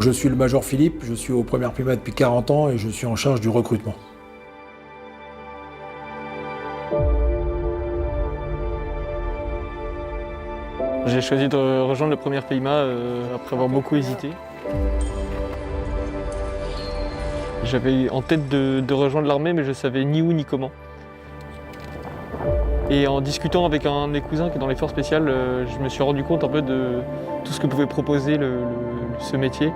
Je suis le major Philippe, je suis au Première Prima depuis 40 ans et je suis en charge du recrutement. J'ai choisi de rejoindre le Première Prima après avoir beaucoup hésité. J'avais en tête de rejoindre l'armée, mais je ne savais ni où ni comment. Et en discutant avec un de mes cousins qui est dans les forces spéciales, je me suis rendu compte un peu de tout ce que pouvait proposer ce métier.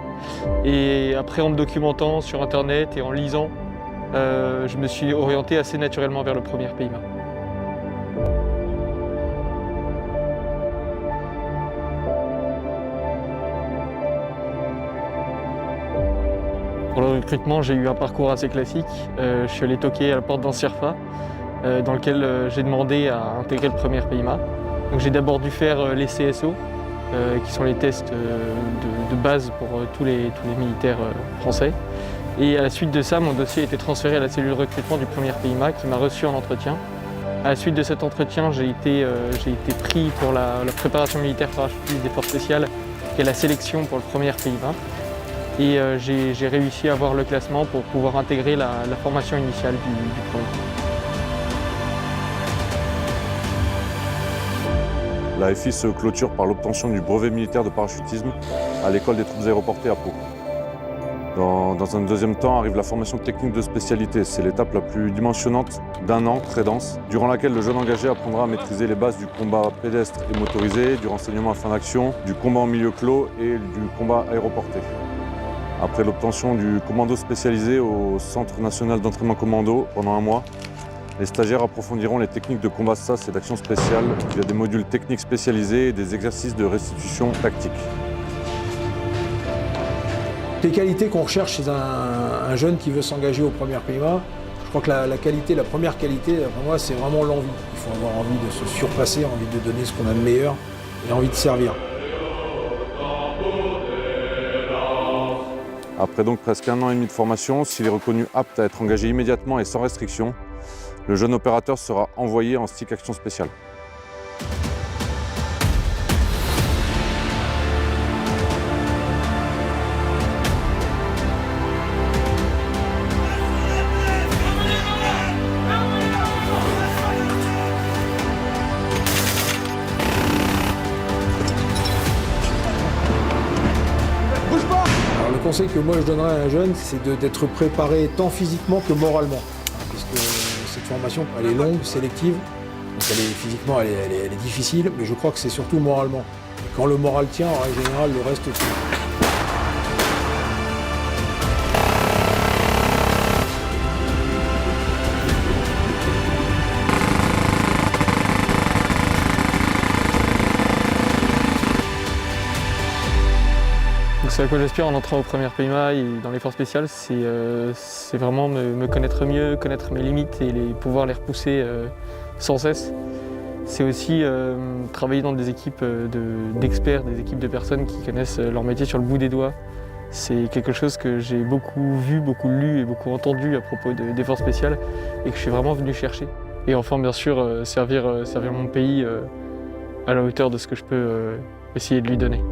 Et après, en me documentant sur Internet et en lisant, je me suis orienté assez naturellement vers le Première PIMA. Pour le recrutement, j'ai eu un parcours assez classique. Je suis allé toquer à la porte d'un CIRFA, dans lequel j'ai demandé à intégrer le Première PIMA. Donc j'ai d'abord dû faire les CSO, qui sont les tests de base pour tous les militaires français. Et à la suite de ça, mon dossier a été transféré à la cellule de recrutement du Première PIMA qui m'a reçu en entretien. À la suite de cet entretien, j'ai été pris pour la préparation militaire parachutiste des forces spéciales, qui est la sélection pour le Première PIMA. Et j'ai réussi à avoir le classement pour pouvoir intégrer la formation initiale du programme. La FI se clôture par l'obtention du brevet militaire de parachutisme à l'école des troupes aéroportées à Pau. Dans un deuxième temps arrive la formation technique de spécialité. C'est l'étape la plus dimensionnante d'un an, très dense, durant laquelle le jeune engagé apprendra à maîtriser les bases du combat pédestre et motorisé, du renseignement à fin d'action, du combat en milieu clos et du combat aéroporté. Après l'obtention du commando spécialisé au Centre national d'entraînement commando pendant un mois, les stagiaires approfondiront les techniques de combat SAS et d'action spéciale via des modules techniques spécialisés et des exercices de restitution tactique. Les qualités qu'on recherche chez un jeune qui veut s'engager au Première PIMA, je crois que la première qualité, pour moi, c'est vraiment l'envie. Il faut avoir envie de se surpasser, envie de donner ce qu'on a de meilleur et envie de servir. Après donc presque un an et demi de formation, s'il est reconnu apte à être engagé immédiatement et sans restriction, le jeune opérateur sera envoyé en STIC Action Spéciale. Alors le conseil que moi je donnerais à un jeune, c'est d'être préparé tant physiquement que moralement. Puisque cette formation, elle est longue, sélective, donc physiquement elle est difficile, mais je crois que c'est surtout moralement. Et quand le moral tient, en règle générale, le reste tient. Ce à quoi j'aspire en entrant au Première PIMA et dans les forces spéciales, c'est vraiment me connaître mieux, connaître mes limites et pouvoir les repousser sans cesse. C'est aussi travailler dans des équipes d'experts, des équipes de personnes qui connaissent leur métier sur le bout des doigts. C'est quelque chose que j'ai beaucoup vu, beaucoup lu et beaucoup entendu à propos des forces spéciales et que je suis vraiment venu chercher. Et enfin, bien sûr, servir mon pays à la hauteur de ce que je peux essayer de lui donner.